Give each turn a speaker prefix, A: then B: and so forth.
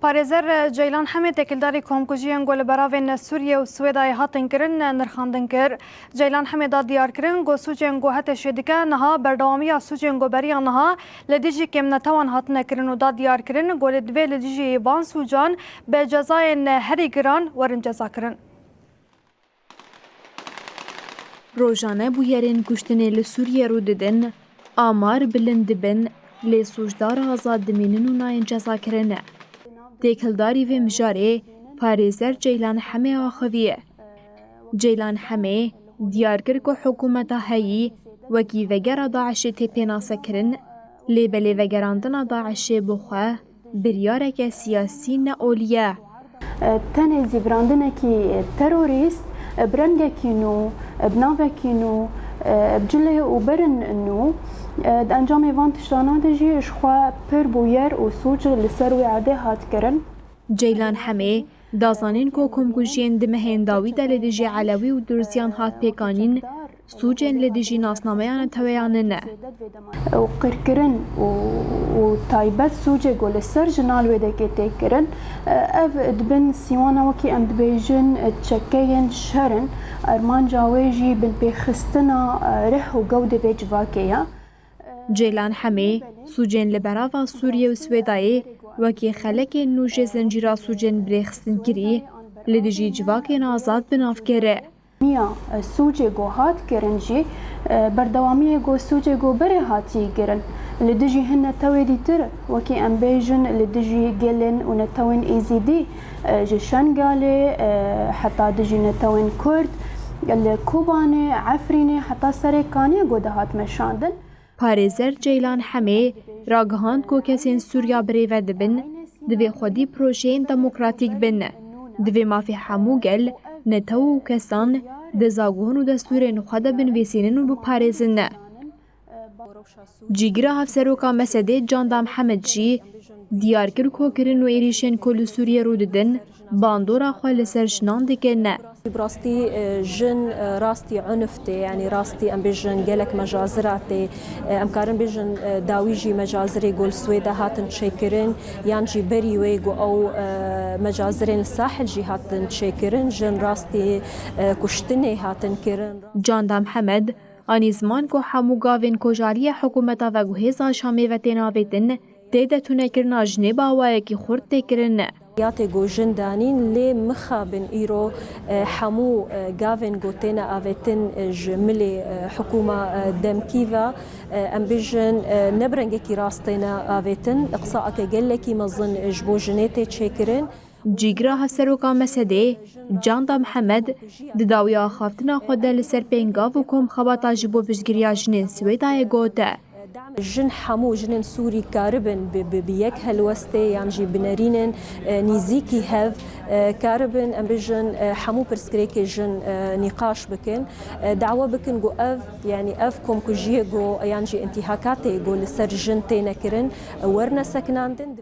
A: پارێزەر جەیلان حەمێ تێکیلداری کۆمکوژیان گۆ لە بەراوێن سووریە و سوێدای هاتنکردن نرخاندن کرد. جەیلان حەمێدا دیارکردن گۆ سووجێن گۆ هەتە شێدیکە نەها بەردەوامیە سووجێن گۆبەریان نەها لە دژی کێمنەتەوان هاتنەکردن و دا دیارکردن گۆ لە دوێ لە دژی بان سووجان بە جەزایên هەری گران وەرن جەزاکردن.
B: روژانه بویرین کشتنê li Sûriyê rû didin, amar bilind dibin lê sûcdar azad dimînin û nayên cezakirinê. Têkildarî vê mijarê parêzer Ceylan Hemê axeviye. Ceylan Hemê diyar kir ku hikûmeta heyî wekî vegera Daişê tê pênasekirin, lê bi lêvegerandina Daişê bi xwe biryareke siyasî neoliye.
C: Tenê zîvirandinekî terorîst برنگکی نو بناوکی نو بجله و برن نو انجام وان تشتانا دجی اشخوا پر بویر و سوج لسر و عده هات کرن.
B: جیلان حمێ دازانین کو کۆمکوژیên di mehêndawî de li dijî Elewî û Durziyan hat pêkanîn, sûcên li dijî nasnameyan teweyanin e.
C: و qirkirin û taybet sûcê got li ser ji nal wê dekê tê kirin, ev dibin sîwana wekî em dibêjin çekeyên şerin, armanca wê jî binpêxistina rih û gewdê vê civakê ye.
B: Ceylan Hemê sûcên li berava Sûriye û Swêdayê wekî xelekên nû jê zincîra sûcên birêxistin kirî, li dijî civakên azad bi nav kire.
C: Miya sûcê got hat kirin jî berdewamiyê got sûcê got berê hatî kirin. Li dijî hin netewê dîtir wekî em bêjin li dijî gelên û netewên êzîdî ji Şengalê heta dijî netewên Kurd li Kobanê, Efrînê heta serê Kaniyê got dihat meşandin.
B: Parêzer Ceylan Hemê ragihand ku kesên Sûriya birêve dibin, divê xwedî projeyên demokratîk bin. Divê mafê hemû gel, netew û kesan di zaguhên û destûrên xwe de binivîsînin û biparêzin. Cîgira Hevseroka Mesedê Candam Hemed jî diyar kir ku kirin û êrişên ku li Sûriyê rû didin, bandora xwe li ser jinan dikin.
D: براستي جن راستي عنفتي يعني راستي ام بيجن جلك مجازراتي ام كارن بيجن داويجي مجازري قول سويدا هاتن تشيكرين يانجي بري ويغو او مجازرين الساحل جي هاتن تشيكرين جن راستي كشتني هاتن كيرن.
B: جاندام حمد اني زمان کو همو گاوین کوجاریه حکومتا و گوهزا شامی و تناویتن تیده تونه کرنا جنب آوائه کی خورد تکرن.
D: یاتی گو جندانین لی مخابن ایرو حمو گاوین گوتینا آویتن جملی حکومه دمکیوا ام بیجن نبرنگه کی راستینا آویتن اقصاء که گله کی مزن جبو جنیتی چکرین.
B: جیگرا هفسروکا مسده جاندام حمد دداوی آخافتنا خود لسر پینگاو و کم خواتا جبو بجگریا جنین سویدای گوته.
D: جن حمو جنن سوري كاربن بيك هالوستي يعني جي بنارينن نيزيكي هاف كاربن ام بجن حمو برسكريكي جن نقاش بكن دعوه بكن جو اف يعني افكم كجي جو يعني انتهاكاتي جو لسر جن تينا كرن ورنا سكناندن